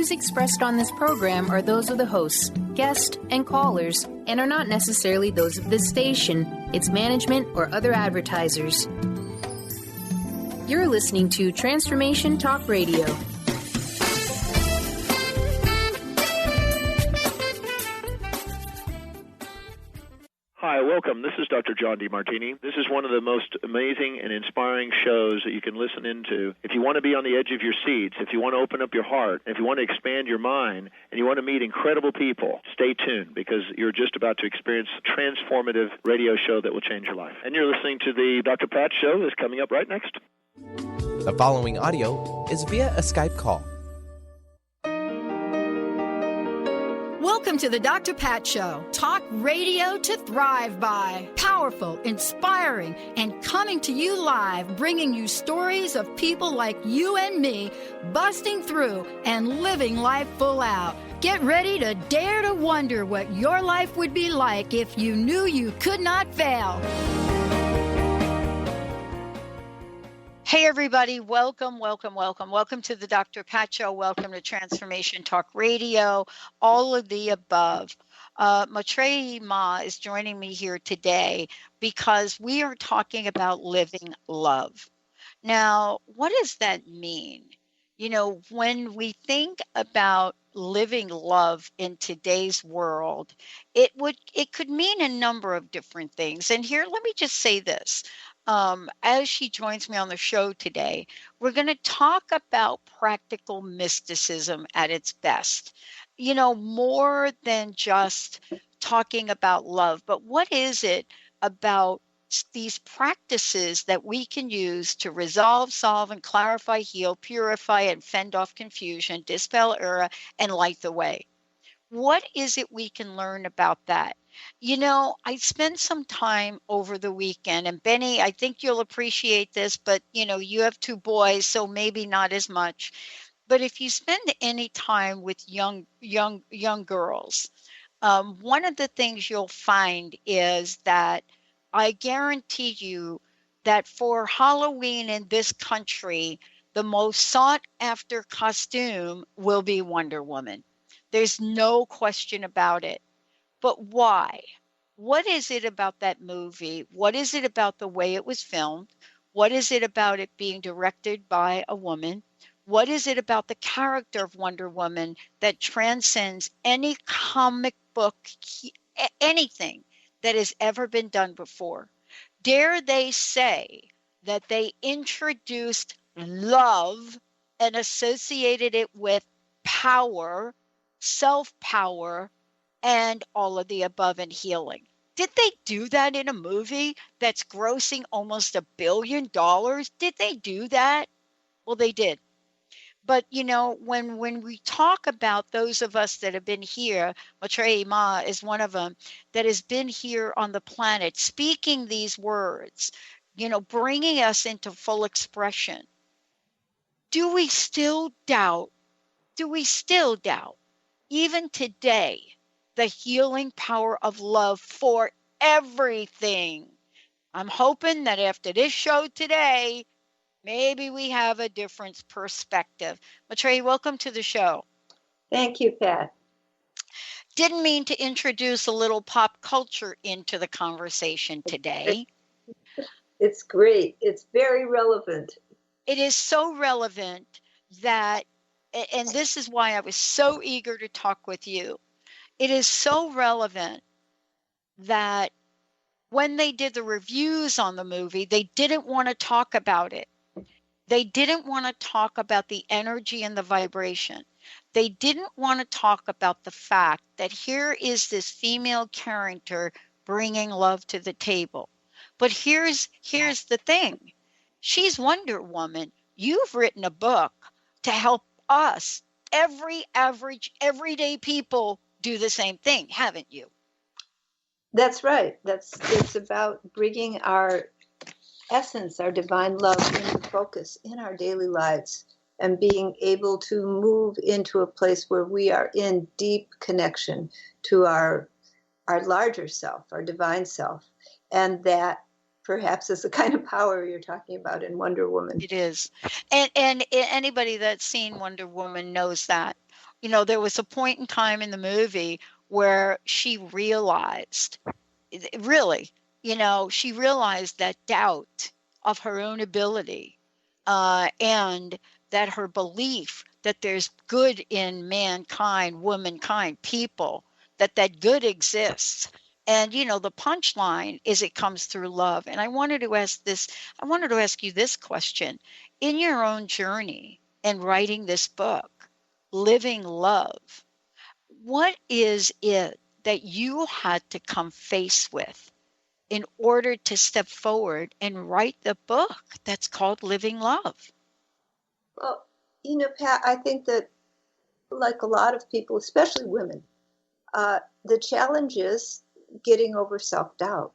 views expressed on this program are those of the hosts, guests, and callers, and are not necessarily those of this station, its management, or other advertisers. You're listening to Transformation Talk Radio. Hi, welcome. This is Dr. John DeMartini. This is one of the most amazing and inspiring shows that you can listen into. If you want to be on the edge of your seats, if you want to open up your heart, if you want to expand your mind, and you want to meet incredible people, stay tuned because you're just about to experience a transformative radio show that will change your life. And you're listening to the Dr. Pat Show that's coming up right next. The following audio is via a Skype call. Welcome to the Dr. Pat Show. Talk radio to thrive by. Powerful, inspiring, and coming to you live, bringing you stories of people like you and me busting through and living life full out. Get ready to dare to wonder what your life would be like if you knew you could not fail. Hey, everybody. Welcome to the Dr. Pat Show. Welcome to Transformation Talk Radio, all of the above. Maitreyi Ma is joining me here today because we are talking about living love. Now, what does that mean? You know, when we think about living love in today's world, it could mean a number of different things. And here, let me just say this. As she joins me on the show today, we're going to talk about practical mysticism at its best. You know, more than just talking about love, but what is it about these practices that we can use to resolve, solve, and clarify, heal, purify, and fend off confusion, dispel error, and light the way? What is it we can learn about that? You know, I spent some time over the weekend, and Benny, I think you'll appreciate this, but you know, you have two boys, so maybe not as much. But if you spend any time with young girls, one of the things you'll find is that I guarantee you that for Halloween in this country, the most sought after costume will be Wonder Woman. There's no question about it. But why? What is it about that movie? What is it about the way it was filmed? What is it about it being directed by a woman? What is it about the character of Wonder Woman that transcends any comic book, anything that has ever been done before? Dare they say that they introduced love and associated it with power, self-power, and all of the above in healing? Did they do that in a movie that's grossing almost $1 billion? Did they do that? Well, they did. But, you know, when we talk about those of us that have been here, Maitreyi Ma is one of them, that has been here on the planet, speaking these words, you know, bringing us into full expression. Do we still doubt, even today, the healing power of love for everything? I'm hoping that after this show today, maybe we have a different perspective. Maitreyi, welcome to the show. Thank you, Pat. Didn't mean to introduce a little pop culture into the conversation today. It's great. It's very relevant. It is so relevant that, and this is why I was so eager to talk with you. It is so relevant that when they did the reviews on the movie, they didn't want to talk about it. They didn't want to talk about the energy and the vibration. They didn't want to talk about the fact that here is this female character bringing love to the table. But here's the thing. She's Wonder Woman. You've written a book to help us, everyday people, do the same thing, haven't you? That's right. It's about bringing our essence, our divine love into focus in our daily lives and being able to move into a place where we are in deep connection to our larger self, our divine self. And that perhaps is the kind of power you're talking about in Wonder Woman. It is. And anybody that's seen Wonder Woman knows that. There was a point in time in the movie where she realized, really, she realized that doubt of her own ability, and that her belief that there's good in mankind, womankind, people, that good exists. And, the punchline is it comes through love. And I wanted to ask you this question. In your own journey in writing this book, Living Love, what is it that you had to come face with in order to step forward and write the book that's called Living Love? Well, Pat, I think that, like a lot of people, especially women, the challenge is getting over self-doubt,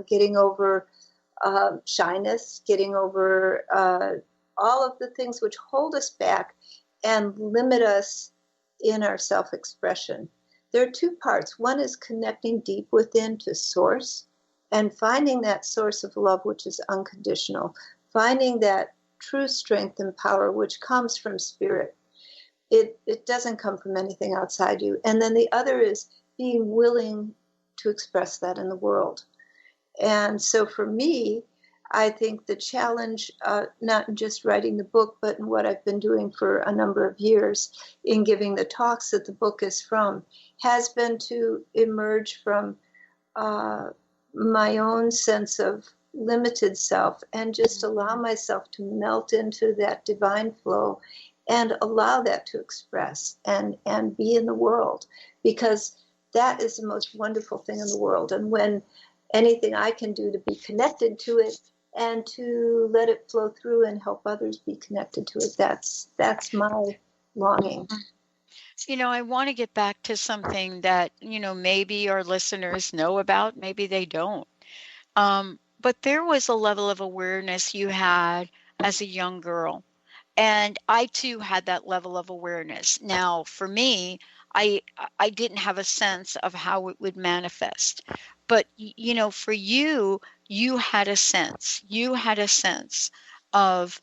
getting over shyness, getting over all of the things which hold us back and limit us in our self-expression. There are two parts. One is connecting deep within to source and finding that source of love, which is unconditional, finding that true strength and power, which comes from spirit. It doesn't come from anything outside you. And then the other is being willing to express that in the world. And so for me, I think the challenge, not in just writing the book, but in what I've been doing for a number of years in giving the talks that the book is from, has been to emerge from my own sense of limited self and just allow myself to melt into that divine flow and allow that to express and be in the world, because that is the most wonderful thing in the world. And when anything I can do to be connected to it and to let it flow through and help others be connected to it, that's my longing. I want to get back to something that, maybe our listeners know about, maybe they don't. But there was a level of awareness you had as a young girl. And I too had that level of awareness. Now, for me, I didn't have a sense of how it would manifest. But, for you, you had a sense. You had a sense of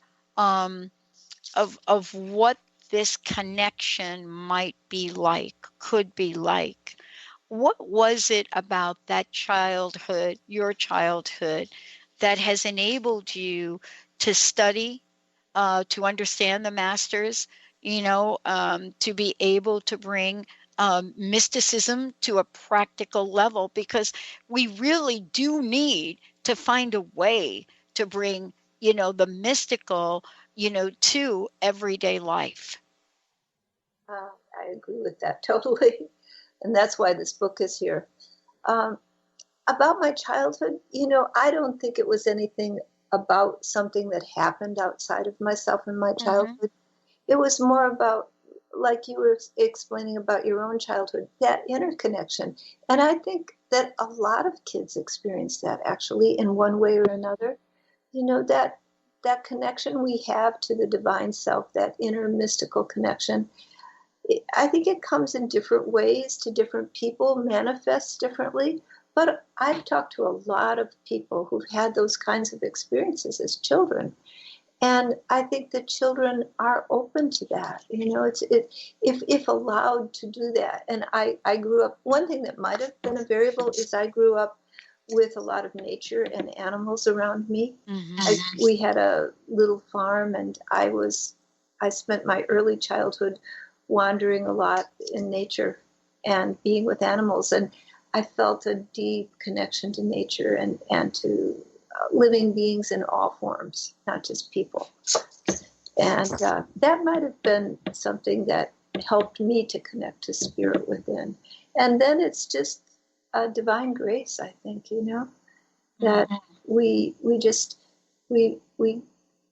what this connection might be like, could be like. What was it about that childhood, your childhood, that has enabled you to study, to understand the masters, to be able to bring mysticism to a practical level? Because we really do need to find a way to bring, the mystical, to everyday life. I agree with that totally. And that's why this book is here. About my childhood, I don't think it was anything about something that happened outside of myself in my childhood. Mm-hmm. It was more about, like you were explaining about your own childhood, that interconnection. And I think that a lot of kids experience that actually in one way or another. That connection we have to the divine self, that inner mystical connection, I think it comes in different ways to different people, manifests differently. But I've talked to a lot of people who've had those kinds of experiences as children. And I think that children are open to that. If allowed to do that. And I grew up, one thing that might have been a variable is I grew up with a lot of nature and animals around me. Mm-hmm. We had a little farm, and I spent my early childhood wandering a lot in nature and being with animals. And I felt a deep connection to nature and to living beings in all forms, not just people. And that might have been something that helped me to connect to spirit within. And then it's just a divine grace, I think, that we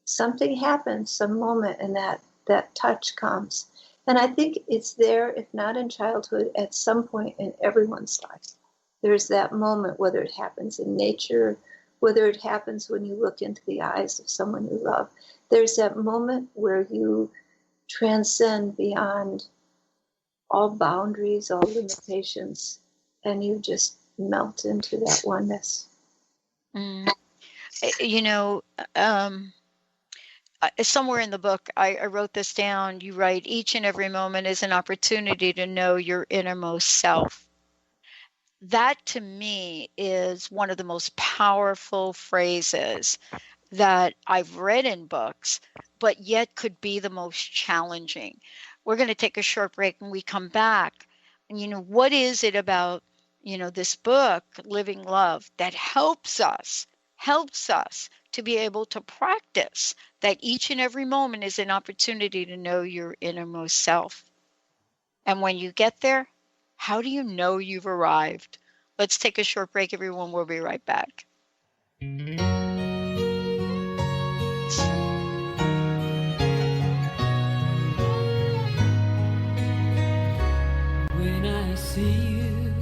something happens, some moment, and that touch comes. And I think it's there, if not in childhood, at some point in everyone's life. There's that moment, whether it happens in nature, whether it happens when you look into the eyes of someone you love. There's that moment where you transcend beyond all boundaries, all limitations, and you just melt into that oneness. somewhere in the book, I wrote this down. You write, each and every moment is an opportunity to know your innermost self. That to me is one of the most powerful phrases that I've read in books, but yet could be the most challenging. We're going to take a short break and we come back. And, what is it about, this book, Living Love, that helps us to be able to practice that each and every moment is an opportunity to know your innermost self. And when you get there, how do you know you've arrived? Let's take a short break, everyone. We'll be right back. When I see you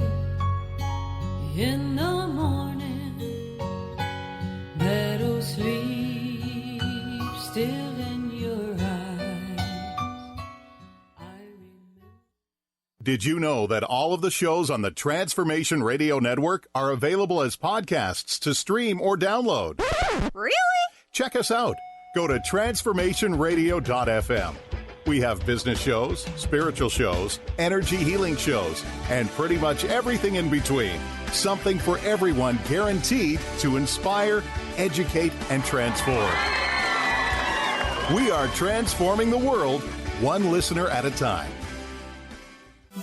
in the morning, that old sleep still in your eyes, I remember. Did you know that all of the shows on the Transformation Radio Network are available as podcasts to stream or download? Really? Check us out. Go to transformationradio.fm. We have business shows, spiritual shows, energy healing shows, and pretty much everything in between. Something for everyone, guaranteed to inspire, educate, and transform. We are transforming the world, one listener at a time.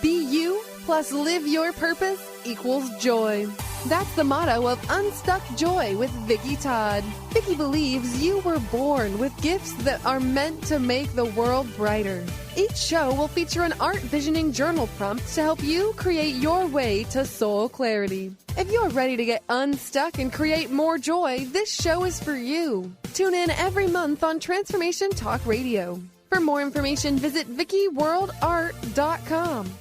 Be you plus live your purpose equals joy. That's the motto of Unstuck Joy with Vicki Todd. Vicki believes you were born with gifts that are meant to make the world brighter. Each show will feature an art visioning journal prompt to help you create your way to soul clarity. If you're ready to get unstuck and create more joy, this show is for you. Tune in every month on Transformation Talk Radio. For more information, visit VickiWorldArt.com.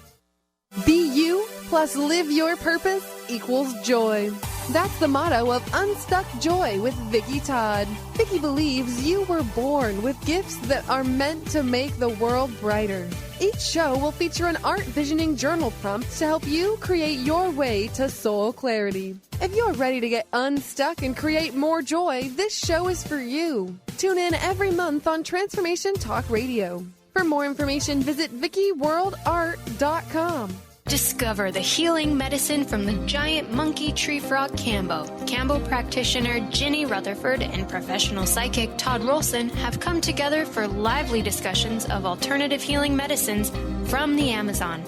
Be you plus live your purpose equals joy. That's the motto of Unstuck Joy with Vicki Todd. Vicki believes you were born with gifts that are meant to make the world brighter. Each show will feature an art visioning journal prompt to help you create your way to soul clarity. If you're ready to get unstuck and create more joy, this show is for you. Tune in every month on Transformation Talk Radio. For more information, visit VickiWorldArt.com. Discover the healing medicine from the giant monkey tree frog Cambo. Cambo practitioner Ginny Rutherford and professional psychic Todd Rolson have come together for lively discussions of alternative healing medicines from the Amazon.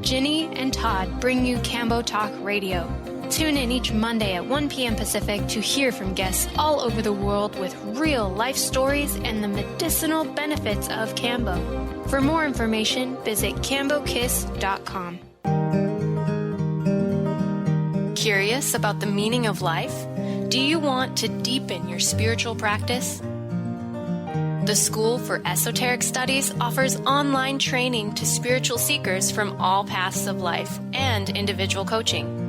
Ginny and Todd bring you Cambo Talk Radio. Tune in each Monday at 1 p.m. Pacific to hear from guests all over the world with real life stories and the medicinal benefits of Cambo. For more information, visit cambokiss.com. Curious about the meaning of life? Do you want to deepen your spiritual practice? The School for Esoteric Studies offers online training to spiritual seekers from all paths of life and individual coaching.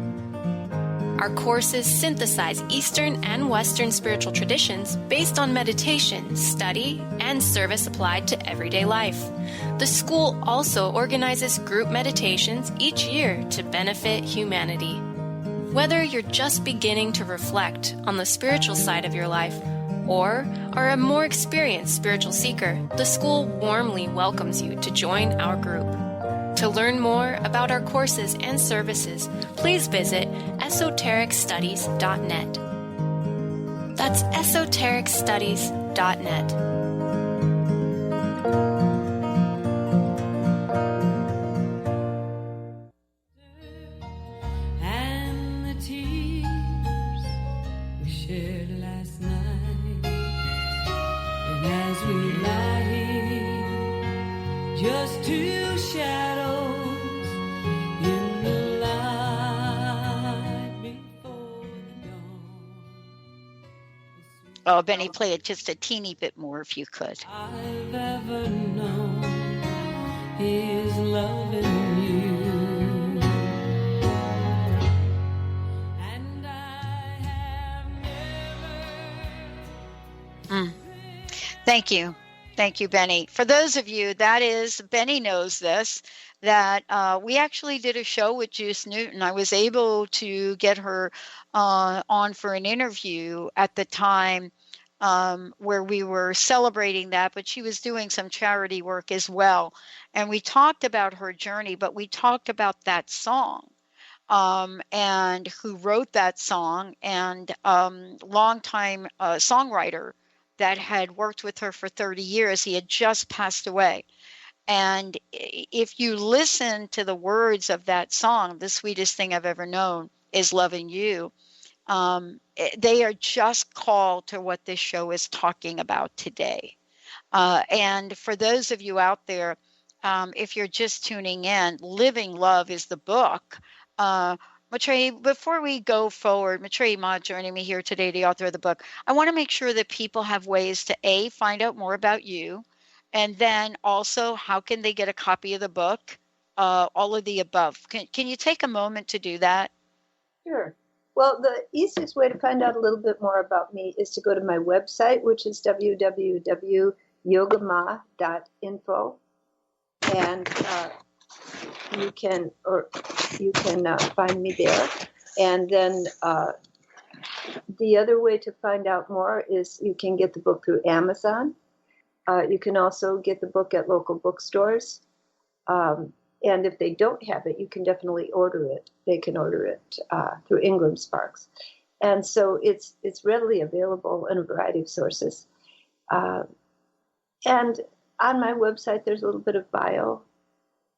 Our courses synthesize Eastern and Western spiritual traditions based on meditation, study, and service applied to everyday life. The school also organizes group meditations each year to benefit humanity. Whether you're just beginning to reflect on the spiritual side of your life or are a more experienced spiritual seeker, the school warmly welcomes you to join our group. To learn more about our courses and services, please visit esotericstudies.net. That's esotericstudies.net. Just two shadows in the light before dawn. Oh, Benny, play it just a teeny bit more if you could. I've ever known is loving you. And I have never. Thank you. Thank you, Benny. For those of you, Benny knows this, that we actually did a show with Juice Newton. I was able to get her on for an interview at the time where we were celebrating that, but she was doing some charity work as well. And we talked about her journey, but we talked about that song, and who wrote that song, and longtime songwriter that had worked with her for 30 years. He had just passed away. And if you listen to the words of that song, the sweetest thing I've ever known is loving you. They are just called to what this show is talking about today. And for those of you out there, if you're just tuning in, Living Love is the book. Maitreyi, before we go forward, Maitreyi Ma joining me here today, the author of the book, I want to make sure that people have ways to A, find out more about you, and then also how can they get a copy of the book, all of the above. Can you take a moment to do that? Sure. Well, the easiest way to find out a little bit more about me is to go to my website, which is www.yogama.info, and you can find me there. And then the other way to find out more is you can get the book through Amazon. You can also get the book at local bookstores. And if they don't have it, you can definitely order it. They can order it through Ingram Sparks. And so it's readily available in a variety of sources. And on my website, there's a little bit of bio,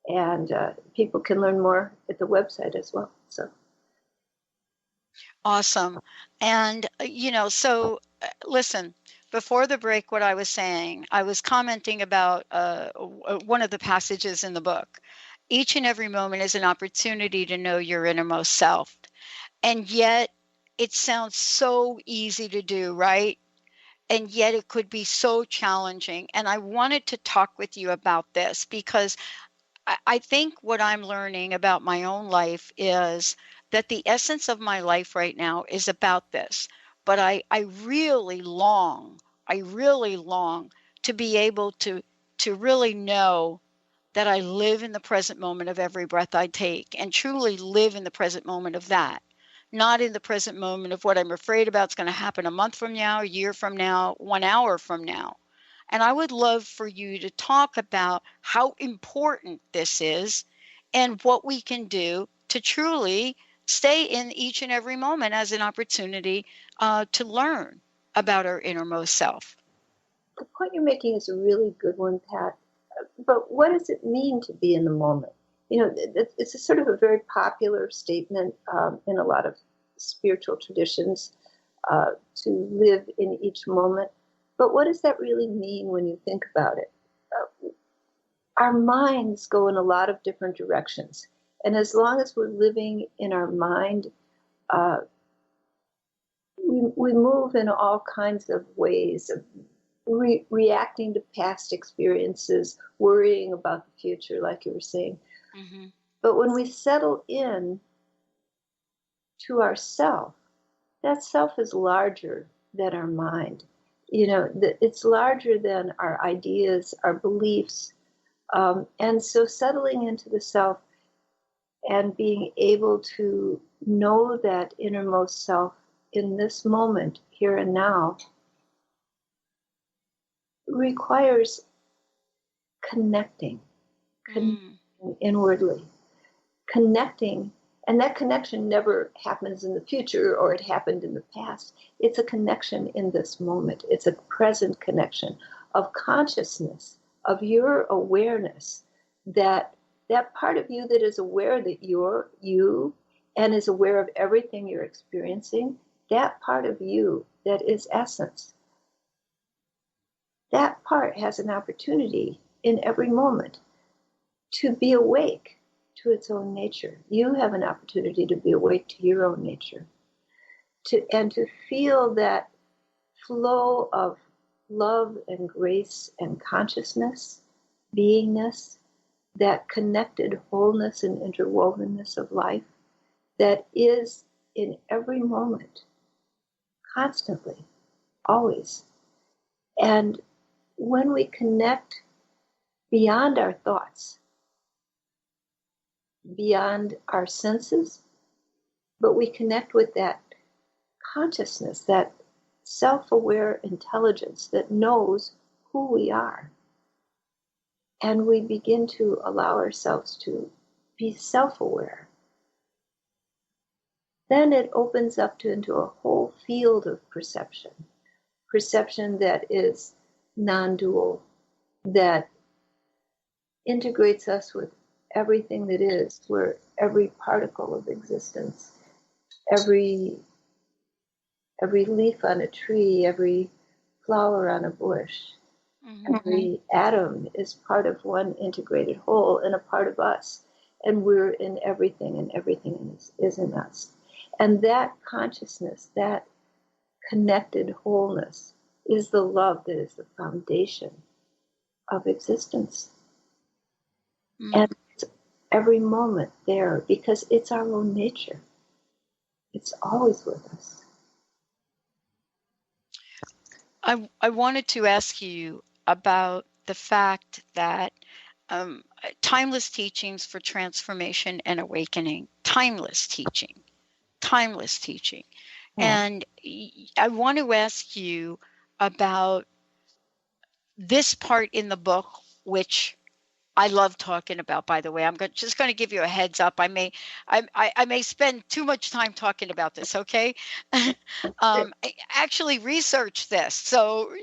and people can learn more at the website as well. So awesome. And, so listen, before the break, what I was saying, I was commenting about one of the passages in the book. Each and every moment is an opportunity to know your innermost self. And yet it sounds so easy to do, right? And yet it could be so challenging. And I wanted to talk with you about this because I think what I'm learning about my own life is that the essence of my life right now is about this. But I really long to be able to really know that I live in the present moment of every breath I take, and truly live in the present moment of that, not in the present moment of what I'm afraid about is going to happen a month from now, a year from now, 1 hour from now. And I would love for you to talk about how important this is and what we can do to truly stay in each and every moment as an opportunity to learn about our innermost self. the point you're making is a really good one, Pat. But what does it mean to be in the moment? It's a sort of a very popular statement in a lot of spiritual traditions to live in each moment. But what does that really mean when you think about it? Our minds go in a lot of different directions. And as long as we're living in our mind, we move in all kinds of ways of reacting to past experiences, worrying about the future, like you were saying. Mm-hmm. But when we settle in to ourself, that self is larger than our mind. It's larger than our ideas, our beliefs. And so settling into the self and being able to know that innermost self in this moment, here and now, requires connecting inwardly. Connecting, and that connection never happens in the future or it happened in the past. It's a connection in this moment. It's a present connection of consciousness, of your awareness, that part of you that is aware that you're you and is aware of everything you're experiencing, that part of you that is essence, that part has an opportunity in every moment to be awake to its own nature. You have an opportunity to be awake to your own nature, and to feel that flow of love and grace and consciousness, beingness, that connected wholeness and interwovenness of life that is in every moment, constantly, always. And when we connect beyond our thoughts, beyond our senses, but we connect with that consciousness, that self-aware intelligence that knows who we are. And we begin to allow ourselves to be self-aware. Then it opens up into a whole field of perception that is non-dual, that integrates us with everything that is, where every particle of existence, every leaf on a tree, every flower on a bush, every atom is part of one integrated whole and a part of us. And we're in everything, and everything is in us. And that consciousness, that connected wholeness, is the love that is the foundation of existence. And it's every moment there because it's our own nature. It's always with us. I wanted to ask you about the fact that timeless teachings for transformation and awakening, timeless teaching. Yeah. And I want to ask you about this part in the book, which I love talking about, by the way. I'm just going to give you a heads up. I may spend too much time talking about this, okay? I actually researched this. So,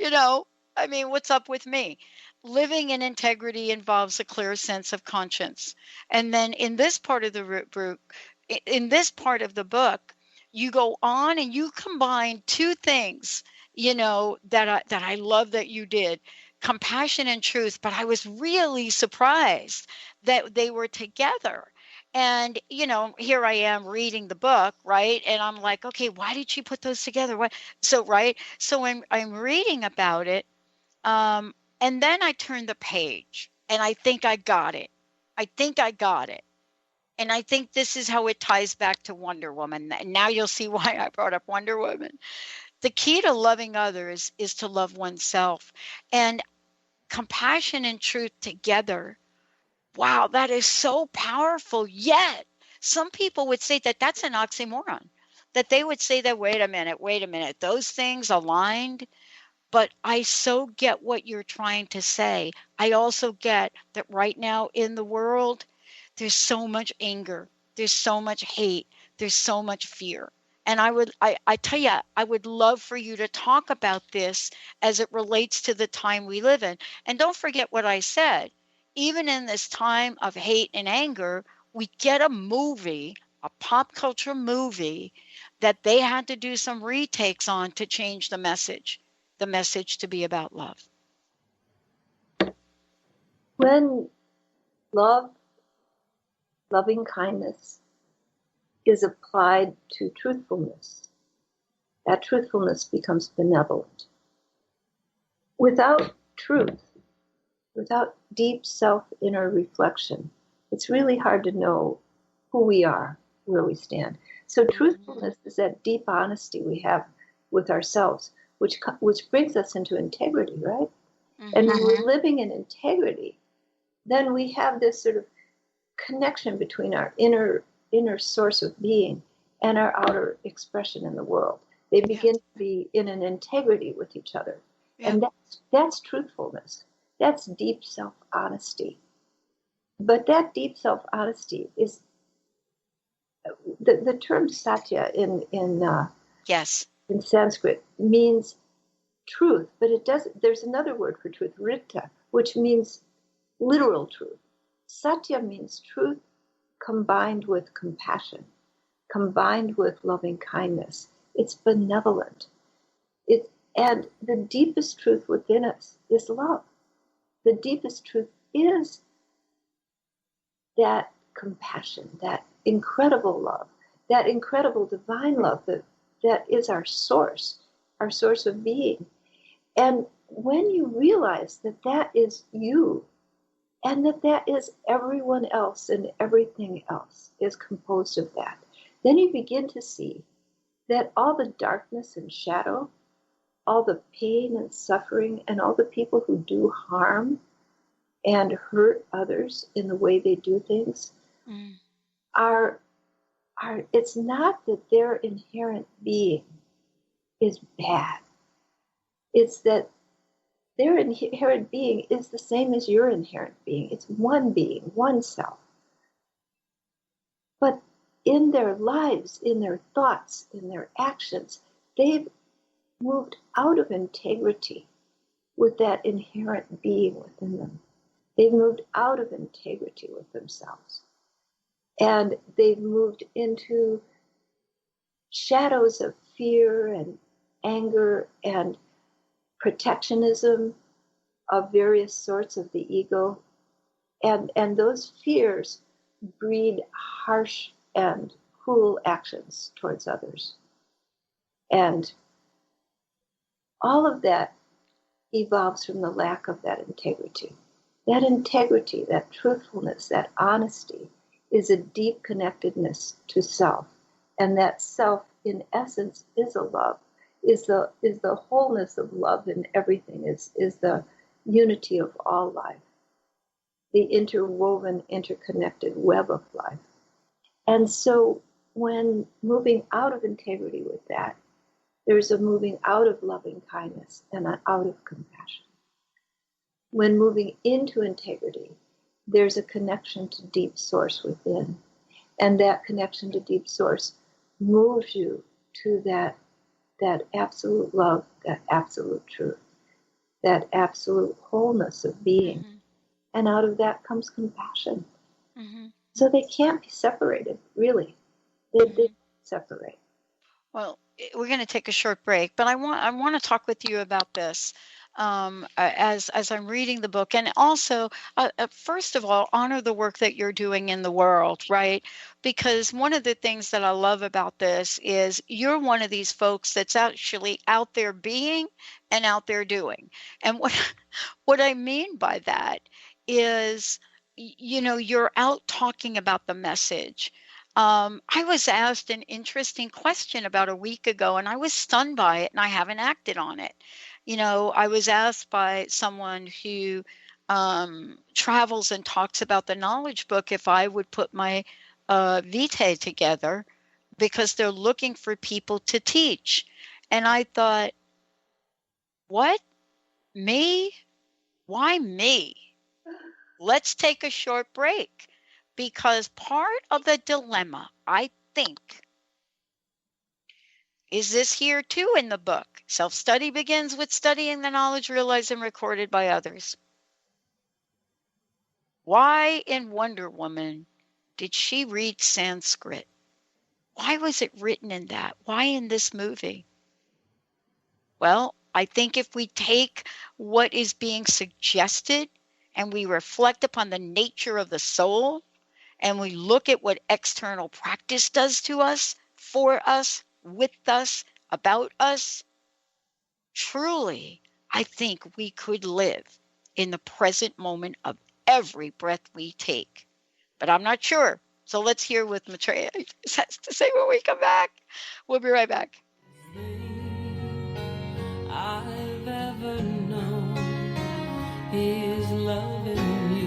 what's up with me? Living in integrity involves a clear sense of conscience. And then in this part of the book, you go on and you combine two things, that I love that you did. Compassion and truth, but I was really surprised that they were together. And here I am reading the book, right? And I'm like, okay, why did she put those together? What? So I'm reading about it, and then I turned the page, and I think I got it. And I think this is how it ties back to Wonder Woman. And now you'll see why I brought up Wonder Woman. The key to loving others is to love oneself. And compassion and truth together, wow, that is so powerful. Yet some people would say that that's an oxymoron, that they would say that, wait a minute, those things aligned. But I so get what you're trying to say. I also get that right now in the world, there's so much anger, there's so much hate, there's so much fear. And I tell you, I would love for you to talk about this as it relates to the time we live in. And don't forget what I said. Even in this time of hate and anger, we get a movie, a pop culture movie, that they had to do some retakes on to change the message to be about love. When loving kindness is applied to truthfulness, that truthfulness becomes benevolent. Without truth, without deep self-inner reflection, it's really hard to know who we are, where we stand. So truthfulness is that deep honesty we have with ourselves, which brings us into integrity, right? And when we're living in integrity, then we have this sort of connection between our inner source of being and our outer expression in the world. They begin to be in an integrity with each other. Yeah. And that's truthfulness. That's deep self-honesty. But that deep self-honesty is the term satya in Sanskrit means truth, but there's another word for truth, rita, which means literal truth. Satya means truth combined with compassion, combined with loving kindness. It's benevolent. And the deepest truth within us is love. The deepest truth is that compassion, that incredible love, that incredible divine love that is our source of being. And when you realize that is you, and that is everyone else and everything else is composed of that, then you begin to see that all the darkness and shadow, all the pain and suffering, and all the people who do harm and hurt others in the way they do things are it's not that their inherent being is bad. It's that their inherent being is the same as your inherent being. It's one being, one self. But in their lives, in their thoughts, in their actions, they've moved out of integrity with that inherent being within them. They've moved out of integrity with themselves. And they've moved into shadows of fear and anger and protectionism of various sorts of the ego. And those fears breed harsh and cruel actions towards others. And all of that evolves from the lack of that integrity. That integrity, that truthfulness, that honesty is a deep connectedness to self. And that self, in essence, is a love, is the wholeness of love in everything, is the unity of all life, the interwoven, interconnected web of life. And so when moving out of integrity with that, there's a moving out of loving kindness and out of compassion. When moving into integrity, there's a connection to deep source within. And that connection to deep source moves you to that absolute love, that absolute truth, that absolute wholeness of being. Mm-hmm. And out of that comes compassion. Mm-hmm. So they can't be separated, really. They can't separate. Well, we're going to take a short break, but I want to talk with you about this as I'm reading the book, and also, first of all, honor the work that you're doing in the world, right? Because one of the things that I love about this is you're one of these folks that's actually out there being and out there doing. And what I mean by that is, you're out talking about the message. I was asked an interesting question about a week ago, and I was stunned by it, and I haven't acted on it. I was asked by someone who travels and talks about the knowledge book if I would put my vitae together because they're looking for people to teach. And I thought, what? Me? Why me? Let's take a short break. Because part of the dilemma, I think, is this here too in the book. Self-study begins with studying the knowledge realized and recorded by others. Why in Wonder Woman did she read Sanskrit? Why was it written in that? Why in this movie? Well, I think if we take what is being suggested and we reflect upon the nature of the soul, and we look at what external practice does to us, for us, with us, about us, truly, I think we could live in the present moment of every breath we take. But I'm not sure. So let's hear what Maitreya has to say when we come back. We'll be right back. I've ever known is loving you.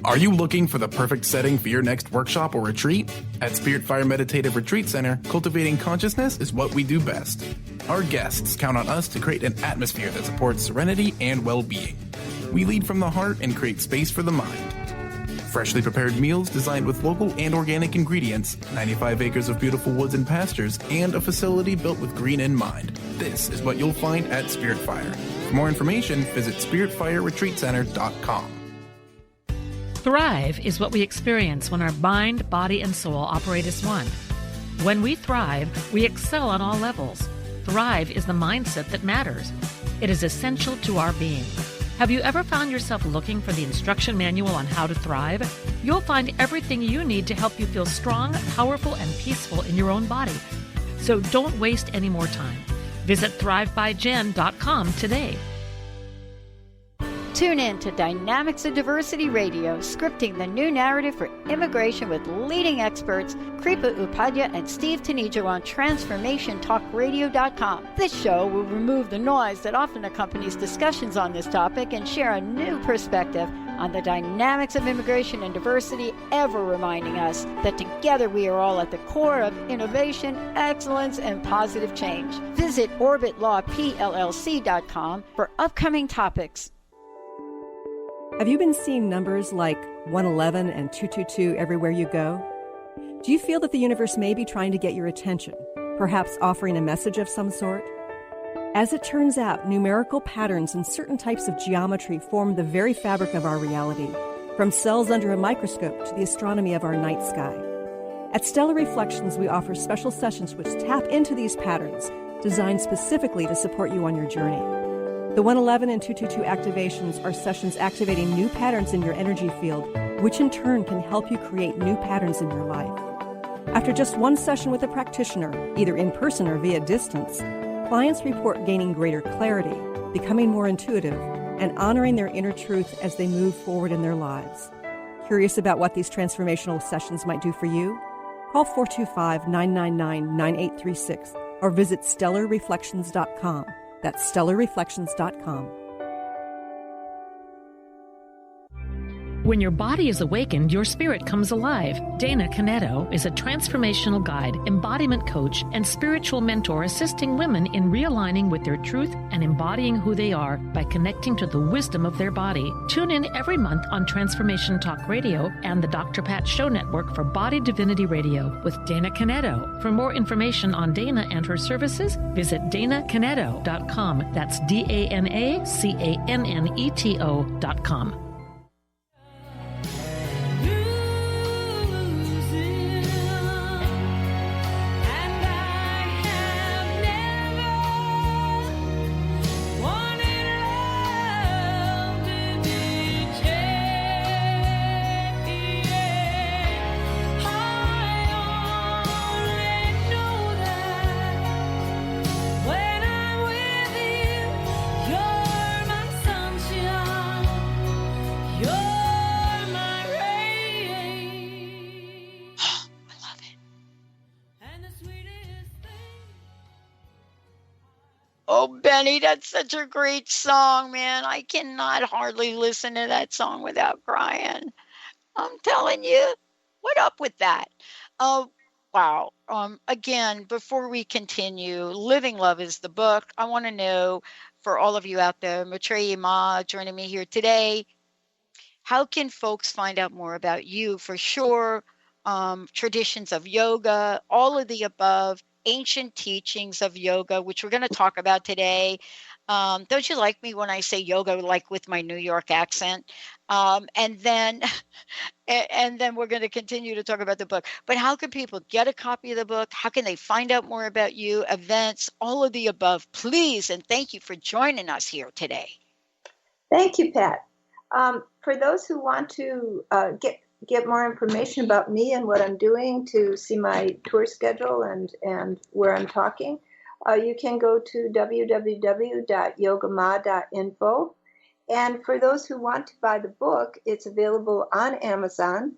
Are you looking for the perfect setting for your next workshop or retreat? At Spirit Fire Meditative Retreat Center, cultivating consciousness is what we do best. Our guests count on us to create an atmosphere that supports serenity and well-being. We lead from the heart and create space for the mind. Freshly prepared meals designed with local and organic ingredients, 95 acres of beautiful woods and pastures, and a facility built with green in mind. This is what you'll find at Spirit Fire. For more information, visit spiritfireretreatcenter.com. Thrive is what we experience when our mind, body, and soul operate as one. When we thrive, we excel on all levels. Thrive is the mindset that matters. It is essential to our being. Have you ever found yourself looking for the instruction manual on how to thrive? You'll find everything you need to help you feel strong, powerful, and peaceful in your own body. So don't waste any more time. Visit thrivebyjen.com today. Tune in to Dynamics of Diversity Radio, scripting the new narrative for immigration with leading experts Kripa Upadhyaya and Steve Tanijo on TransformationTalkRadio.com. This show will remove the noise that often accompanies discussions on this topic and share a new perspective on the dynamics of immigration and diversity, ever reminding us that together we are all at the core of innovation, excellence, and positive change. Visit OrbitLawPLLC.com for upcoming topics. Have you been seeing numbers like 111 and 222 everywhere you go? Do you feel that the universe may be trying to get your attention, perhaps offering a message of some sort? As it turns out, numerical patterns and certain types of geometry form the very fabric of our reality, from cells under a microscope to the astronomy of our night sky. At Stellar Reflections, we offer special sessions which tap into these patterns, designed specifically to support you on your journey. The 111 and 222 activations are sessions activating new patterns in your energy field, which in turn can help you create new patterns in your life. After just one session with a practitioner, either in person or via distance, clients report gaining greater clarity, becoming more intuitive, and honoring their inner truth as they move forward in their lives. Curious about what these transformational sessions might do for you? Call 425-999-9836 or visit stellarreflections.com. That's stellarreflections.com. When your body is awakened, your spirit comes alive. Dana Canetto is a transformational guide, embodiment coach, and spiritual mentor assisting women in realigning with their truth and embodying who they are by connecting to the wisdom of their body. Tune in every month on Transformation Talk Radio and the Dr. Pat Show Network for Body Divinity Radio with Dana Canetto. For more information on Dana and her services, visit danacanetto.com. That's DANACANNETO.com. Oh, Benny, that's such a great song, man. I cannot hardly listen to that song without crying. I'm telling you, what up with that? Oh, wow. Again, before we continue, Living Love is the book. I want to know, for all of you out there, Maitreyi Ma joining me here today, how can folks find out more about you? For sure, traditions of yoga, all of the above, ancient teachings of yoga, which we're going to talk about today. Don't you like me when I say yoga, like with my New York accent? And then we're going to continue to talk about the book. But how can people get a copy of the book? How can they find out more about you, events, all of the above? Please, and thank you for joining us here today. Thank you, Pat. For those who want to get more information about me and what I'm doing, to see my tour schedule and where I'm talking, you can go to www.yogama.info. And for those who want to buy the book, it's available on Amazon.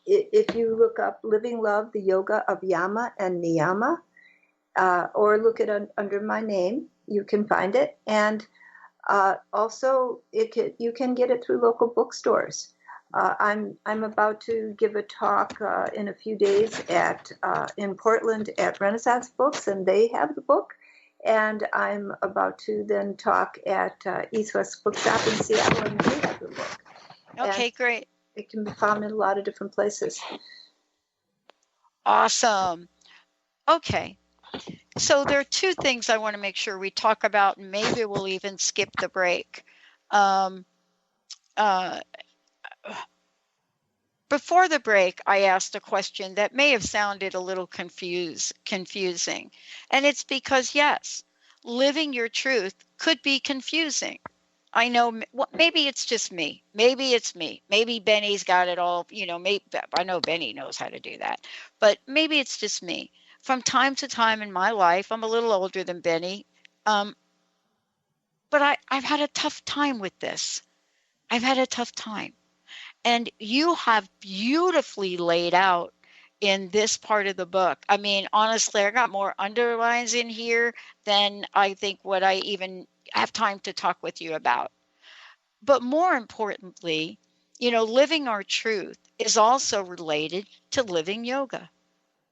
If you look up Living Love, the Yoga of Yama and Niyama, or look it under my name, you can find it. And also, you can get it through local bookstores. I'm about to give a talk in a few days in Portland at Renaissance Books, and they have the book. And I'm about to then talk at East West Bookshop in Seattle, and they have the book. Okay, and great. It can be found in a lot of different places. Awesome. Okay. So there are two things I want to make sure we talk about, and maybe we'll even skip the break. Before the break, I asked a question that may have sounded a little confusing. And it's because, yes, living your truth could be confusing. I know, maybe it's just me. Maybe it's me. Maybe Benny's got it all. I know Benny knows how to do that. But maybe it's just me. From time to time in my life, I'm a little older than Benny. But I've had a tough time with this. I've had a tough time. And you have beautifully laid out in this part of the book. I mean, honestly, I got more underlines in here than I think what I even have time to talk with you about. But more importantly, living our truth is also related to living yoga.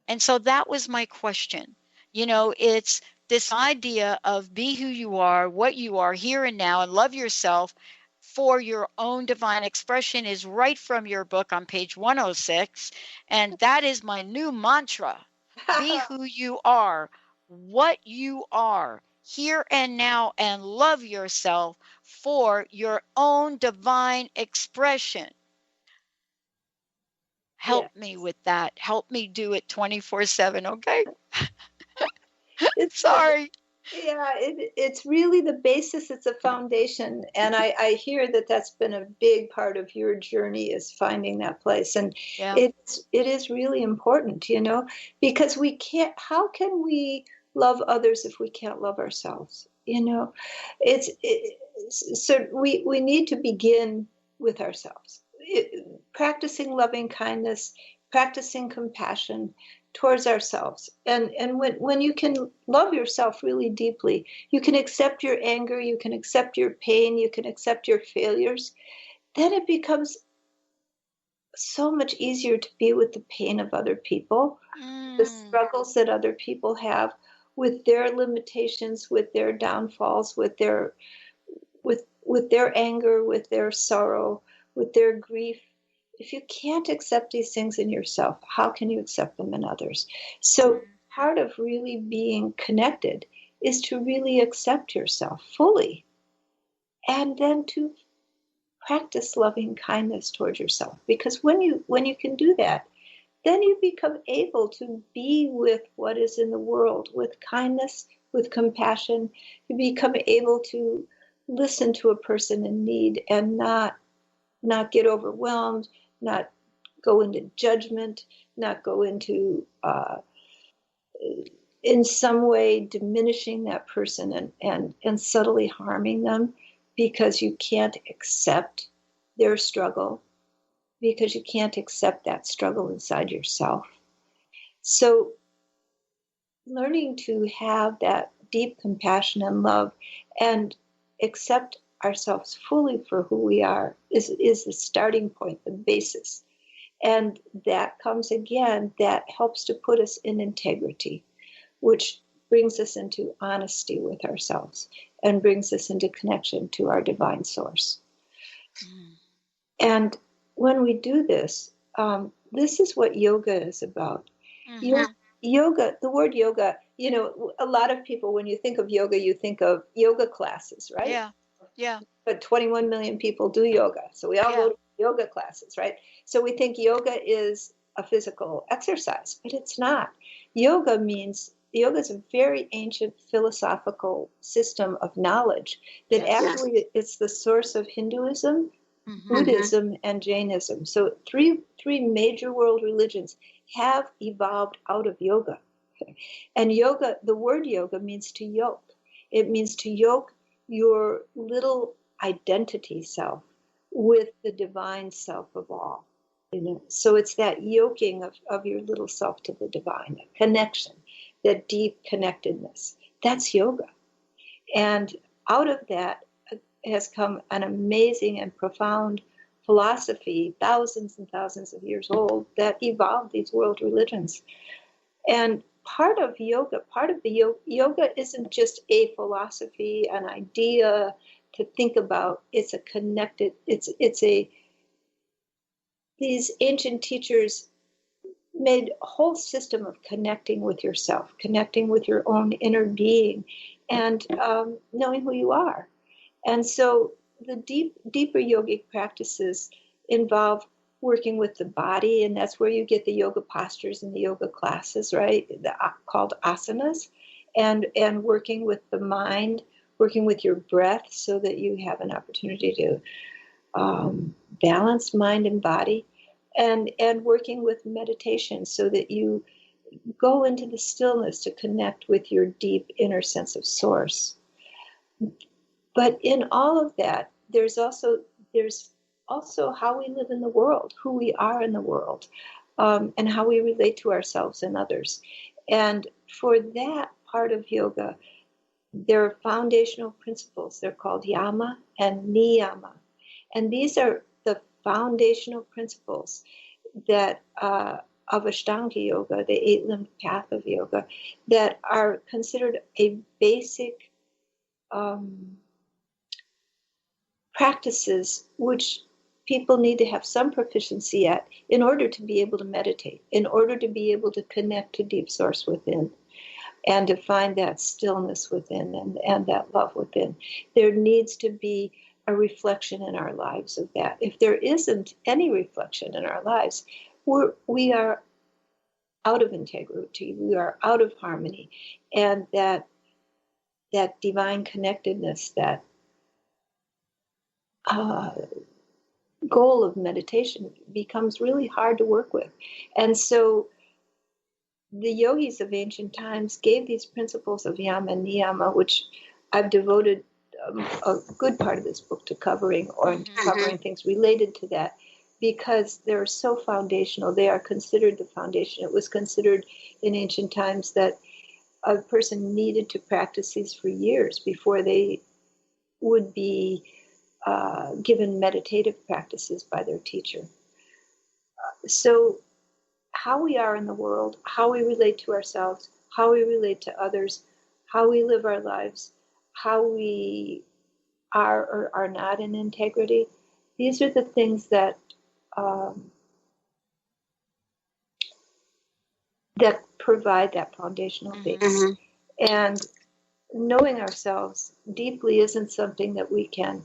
And so that was my question. It's this idea of be who you are, what you are here and now, and love yourself for your own divine expression is right from your book on page 106. And that is my new mantra. Be who you are, what you are here and now, and love yourself for your own divine expression. Help me with that. Help me do it 24/7, okay? Sorry. It's really the basis. It's a foundation. And I hear that that's been a big part of your journey, is finding that place. And it is really important, because how can we love others if we can't love ourselves? So we need to begin with ourselves. Practicing loving kindness, practicing compassion towards ourselves. And when you can love yourself really deeply, you can accept your anger, you can accept your pain, you can accept your failures, then it becomes so much easier to be with the pain of other people, the struggles that other people have with their limitations, with their downfalls, with their anger, with their sorrow, with their grief. If you can't accept these things in yourself, how can you accept them in others? So part of really being connected is to really accept yourself fully, and then to practice loving kindness towards yourself. Because when you can do that, then you become able to be with what is in the world with kindness, with compassion. You become able to listen to a person in need and not get overwhelmed, not go into judgment, not go into in some way diminishing that person and subtly harming them, because you can't accept their struggle, because you can't accept that struggle inside yourself. So learning to have that deep compassion and love and accept ourselves fully for who we are is the starting point, the basis. And that comes again, that helps to put us in integrity, which brings us into honesty with ourselves and brings us into connection to our divine source. And when we do this, this is what yoga is about. Yoga, the word yoga, a lot of people, when you think of yoga, you think of yoga classes, right? Yeah. But 21 million people do yoga. So we all go to yoga classes, right? So we think yoga is a physical exercise, but it's not. Yoga is a very ancient philosophical system of knowledge that actually it's the source of Hinduism, Buddhism, and Jainism. So three major world religions have evolved out of yoga. And yoga, the word yoga means to yoke. It means to yoke your little identity self with the divine self of all. So it's that yoking of your little self to the divine, that connection, that deep connectedness. That's yoga. And out of that has come an amazing and profound philosophy, thousands and thousands of years old, that evolved these world religions. And part of yoga isn't just a philosophy, an idea to think about. It's a connected, these ancient teachers made a whole system of connecting with yourself, connecting with your own inner being, and knowing who you are. And so the deeper yogic practices involve working with the body, and that's where you get the yoga postures and the yoga classes, right? Called asanas, and working with the mind, working with your breath, so that you have an opportunity to balance mind and body, and working with meditation, so that you go into the stillness to connect with your deep inner sense of source. But in all of that, there's also how we live in the world, who we are in the world, and how we relate to ourselves and others. And for that part of yoga, there are foundational principles. They're called yama and niyama. And these are the foundational principles that of Ashtanga Yoga, the 8-limbed path of yoga, that are considered a basic practices which people need to have some proficiency at in order to be able to meditate, in order to be able to connect to deep source within, and to find that stillness within and that love within. There needs to be a reflection in our lives of that. If there isn't any reflection in our lives, we are out of integrity, we are out of harmony, and that divine connectedness, that goal of meditation becomes really hard to work with. And so the yogis of ancient times gave these principles of yama and niyama, which I've devoted a good part of this book to covering, or to covering things related to that, because they're so foundational. They are considered the foundation. It was considered in ancient times that a person needed to practice these for years before they would be given meditative practices by their teacher. So how we are in the world, how we relate to ourselves, how we relate to others, how we live our lives, how we are or are not in integrity, these are the things that that provide that foundational base. And knowing ourselves deeply isn't something that we can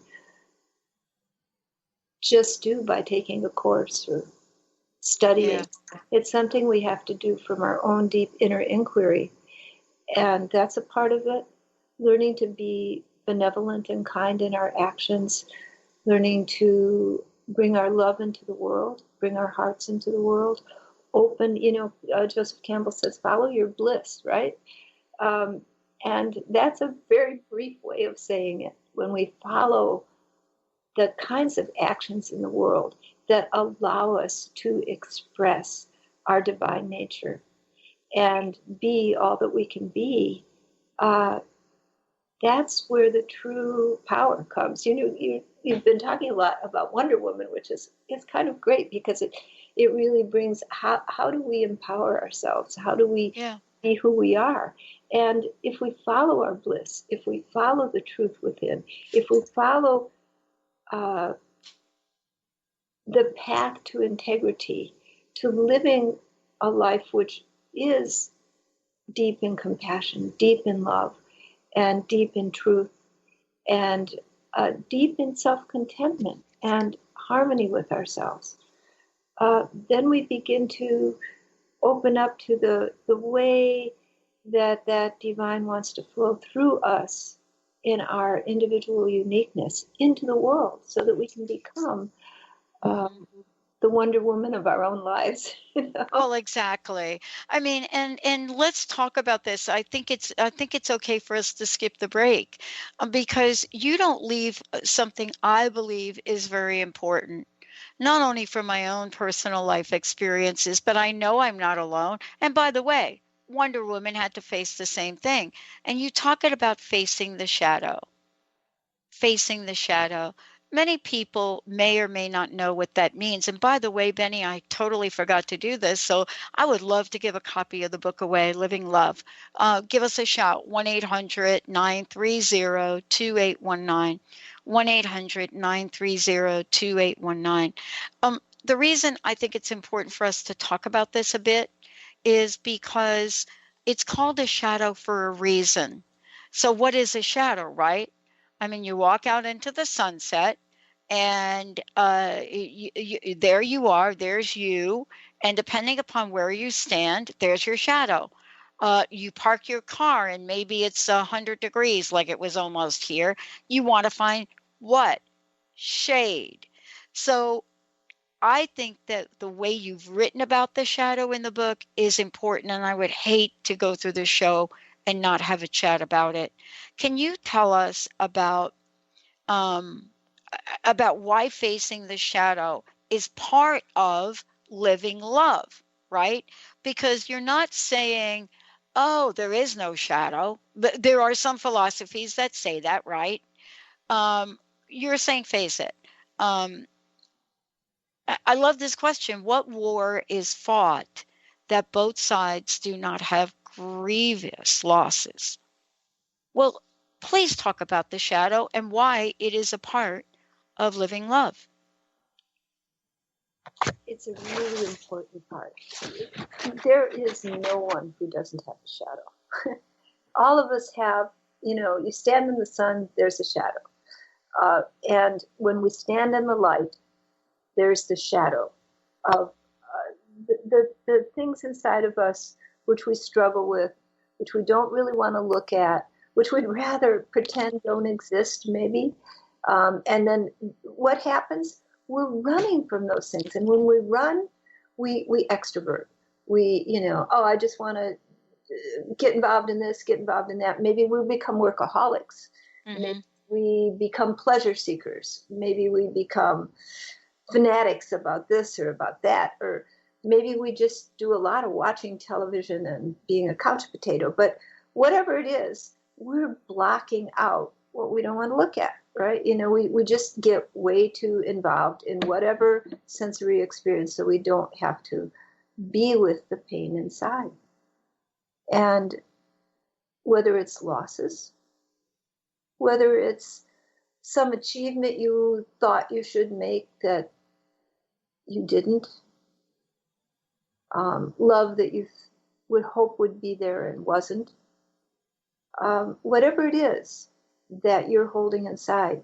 just do by taking a course or studying. It's something we have to do from our own deep inner inquiry. And that's a part of it. Learning to be benevolent and kind in our actions, learning to bring our love into the world, bring our hearts into the world, open, Joseph Campbell says, follow your bliss, right? And that's a very brief way of saying it. When we follow the kinds of actions in the world that allow us to express our divine nature and be all that we can be, that's where the true power comes. You've been talking a lot about Wonder Woman, which is kind of great, because it really brings how do we empower ourselves? How do we be who we are? And if we follow our bliss, if we follow the truth within, if we follow the path to integrity, to living a life which is deep in compassion, deep in love, and deep in truth, and deep in self-contentment and harmony with ourselves, then we begin to open up to the way that divine wants to flow through us in our individual uniqueness into the world, so that we can become the Wonder Woman of our own lives. Oh, exactly. I mean, and let's talk about this. I think it's okay for us to skip the break, because you don't leave something I believe is very important, not only from my own personal life experiences, but I know I'm not alone. And by the way, Wonder Woman had to face the same thing. And you talking about facing the shadow. Facing the shadow. Many people may or may not know what that means. And by the way, Benny, I totally forgot to do this. So I would love to give a copy of the book away, Living Love. Give us a shout, 1-800-930-2819. 1-800-930-2819. The reason I think it's important for us to talk about this a bit is because it's called a shadow for a reason. So what is a shadow, right? I mean, you walk out into the sunset, and there you are, there's you, and depending upon where you stand, there's your shadow. You park your car, and maybe it's 100 degrees like it was almost here. You want to find what? Shade. So I think that the way you've written about the shadow in the book is important, and I would hate to go through the show and not have a chat about it. Can you tell us about about why facing the shadow is part of living love, right? Because you're not saying, oh, there is no shadow. But there are some philosophies that say that, right? You're saying face it. I love this question. What war is fought that both sides do not have grievous losses? Well, please talk about the shadow and why it is a part of living love. It's a really important part. There is no one who doesn't have a shadow. All of us have, you stand in the sun, there's a shadow. And when we stand in the light, there's the shadow of the things inside of us which we struggle with, which we don't really want to look at, which we'd rather pretend don't exist, maybe. And then what happens? We're running from those things. And when we run, we extrovert. I just want to get involved in this, get involved in that. Maybe we become workaholics. Mm-hmm. Maybe we become pleasure seekers. Maybe we become fanatics about this or about that. Or maybe we just do a lot of watching television and being a couch potato. But whatever it is, we're blocking out what we don't want to look at, right? We just get way too involved in whatever sensory experience so we don't have to be with the pain inside. And whether it's losses, whether it's some achievement you thought you should make that you didn't, love that you would hope would be there and wasn't, whatever it is that you're holding inside,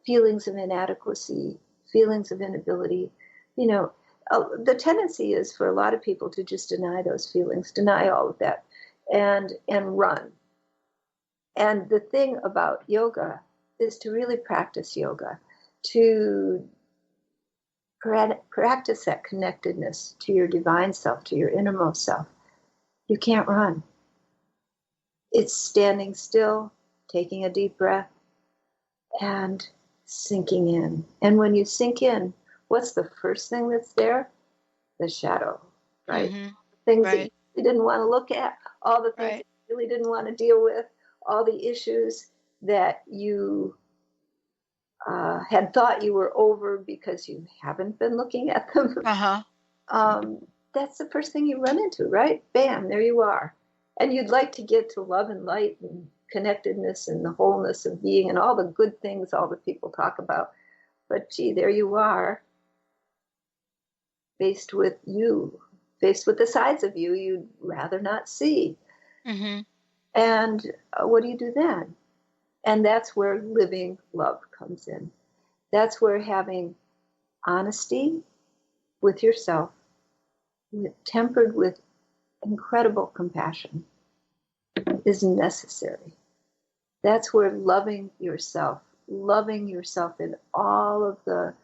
feelings of inadequacy, feelings of inability, the tendency is for a lot of people to just deny those feelings, deny all of that, and run. And the thing about yoga is to really practice yoga, to practice that connectedness to your divine self, to your innermost self. You can't run. It's standing still, taking a deep breath, and sinking in. And when you sink in, what's the first thing that's there? The shadow, right? Mm-hmm. Things Right. that you didn't want to look at, all the things that you really didn't want to deal with, all the issues that you had thought you were over because you haven't been looking at them. That's the first thing you run into, right? Bam, there you are. And you'd like to get to love and light and connectedness and the wholeness of being and all the good things all the people talk about. But gee, there you are, faced with you, faced with the sides of you you'd rather not see. Mm-hmm. And what do you do then? And that's where living love comes in. That's where having honesty with yourself, tempered with incredible compassion, is necessary. That's where loving yourself in all of the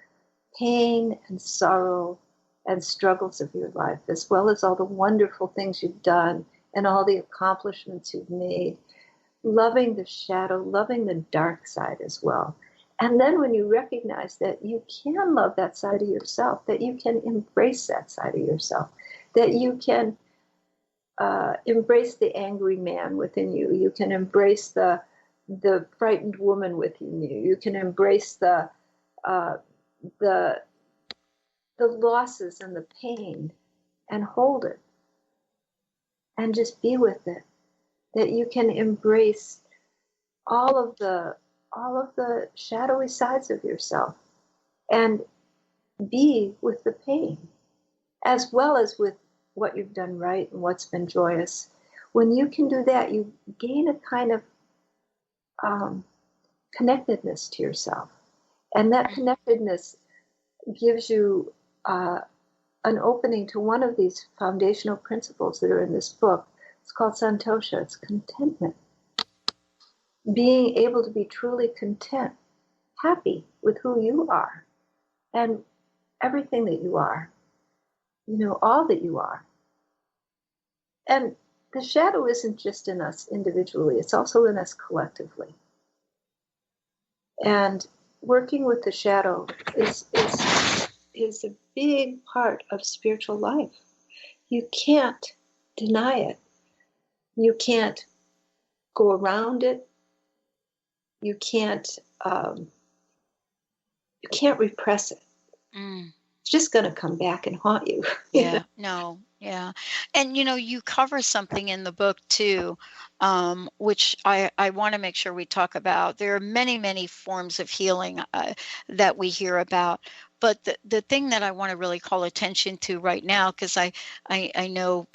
pain and sorrow and struggles of your life, as well as all the wonderful things you've done and all the accomplishments you've made, loving the shadow, loving the dark side as well. And then when you recognize that you can love that side of yourself, that you can embrace that side of yourself, that you can embrace the angry man within you, you can embrace the frightened woman within you, you can embrace the losses and the pain and hold it and just be with it, that you can embrace all of the shadowy sides of yourself and be with the pain as well as with what you've done right and what's been joyous. When you can do that, you gain a kind of connectedness to yourself. And that connectedness gives you an opening to one of these foundational principles that are in this book. It's called santosha. It's contentment. Being able to be truly content, happy with who you are and everything that you are, all that you are. And the shadow isn't just in us individually, it's also in us collectively. And working with the shadow is a big part of spiritual life. You can't deny it. You can't go around it. You can't repress it. It's just going to come back and haunt you. Yeah, no, yeah. And, you cover something in the book too, which I want to make sure we talk about. There are many, many forms of healing that we hear about. But the thing that I want to really call attention to right now, because I know,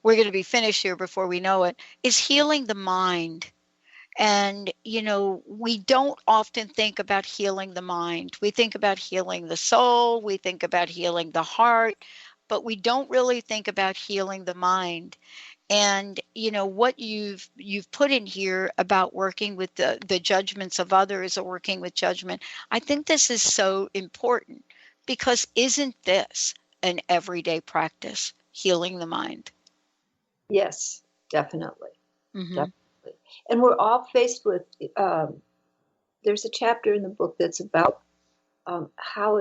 we're going to be finished here before we know it, is healing the mind. And, we don't often think about healing the mind. We think about healing the soul. We think about healing the heart, but we don't really think about healing the mind. And, what you've put in here about working with the judgments of others or working with judgment, I think this is so important, because isn't this an everyday practice, healing the mind? Yes, definitely. Mm-hmm. Definitely. And we're all faced with, there's a chapter in the book that's about how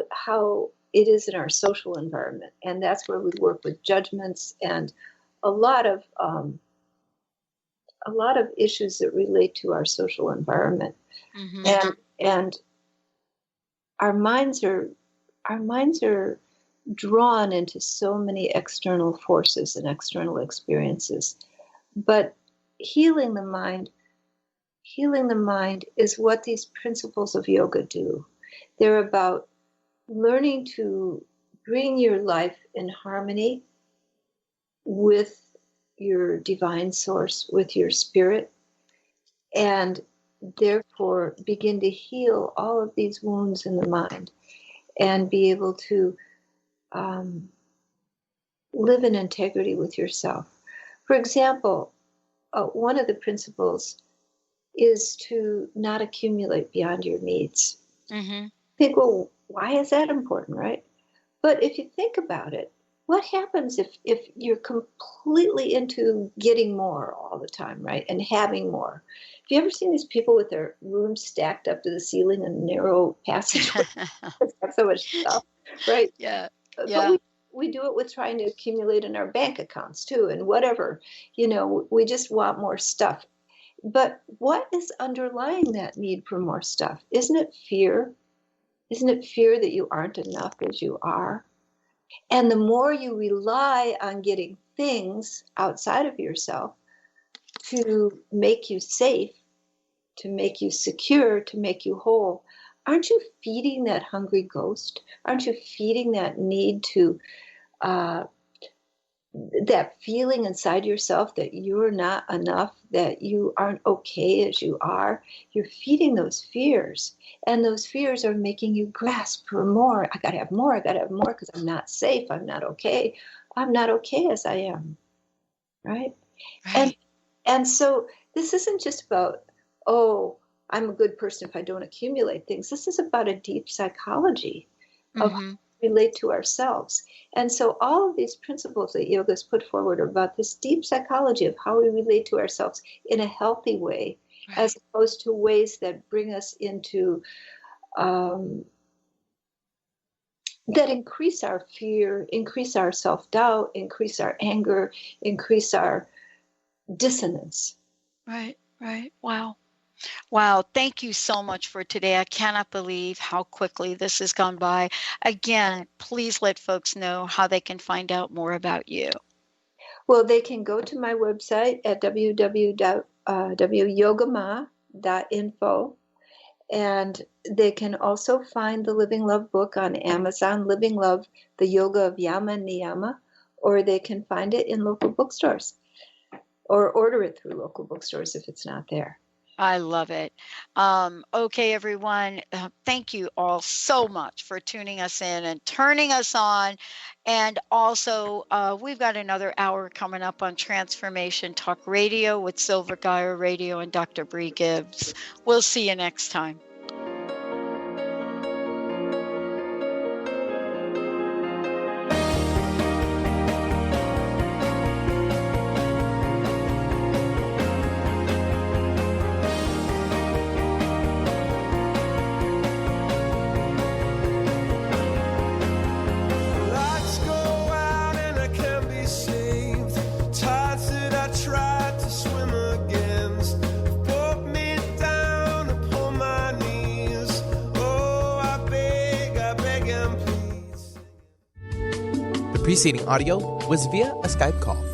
it is in our social environment. And that's where we work with judgments and a lot of issues that relate to our social environment. Mm-hmm. And our minds are drawn into so many external forces and external experiences. But healing the mind is what these principles of yoga do. They're about learning to bring your life in harmony with your divine source, with your spirit, and therefore begin to heal all of these wounds in the mind and be able to live in integrity with yourself. For example, one of the principles is to not accumulate beyond your needs. Mm-hmm. Think, well, why is that important, right? But if you think about it, what happens if you're completely into getting more all the time, right? And having more. Have you ever seen these people with their rooms stacked up to the ceiling in a narrow passageway? It's got so much stuff, right? Yeah. But we do it with trying to accumulate in our bank accounts too, and whatever, we just want more stuff. But what is underlying that need for more stuff? Isn't it fear? Isn't it fear that you aren't enough as you are? And the more you rely on getting things outside of yourself to make you safe, to make you secure, to make you whole, aren't you feeding that hungry ghost? Aren't you feeding that need to, that feeling inside yourself that you're not enough, that you aren't okay as you are? You're feeding those fears. And those fears are making you grasp for more. I got to have more. I got to have more because I'm not safe. I'm not okay. I'm not okay as I am. Right? And so this isn't just about, I'm a good person if I don't accumulate things. This is about a deep psychology of how we relate to ourselves. And so all of these principles that yoga has put forward are about this deep psychology of how we relate to ourselves in a healthy way, as opposed to ways that bring us into, that increase our fear, increase our self-doubt, increase our anger, increase our dissonance. Right. Wow. Thank you so much for today. I cannot believe how quickly this has gone by. Again, please let folks know how they can find out more about you. Well, they can go to my website at www.yogama.info. And they can also find the Living Love book on Amazon, Living Love, the Yoga of Yama and Niyama, or they can find it in local bookstores or order it through local bookstores if it's not there. I love it. Okay, everyone. Thank you all so much for tuning us in and turning us on. And also, we've got another hour coming up on Transformation Talk Radio with Silver Geyer Radio and Dr. Bree Gibbs. We'll see you next time. preceding audio was via a Skype call.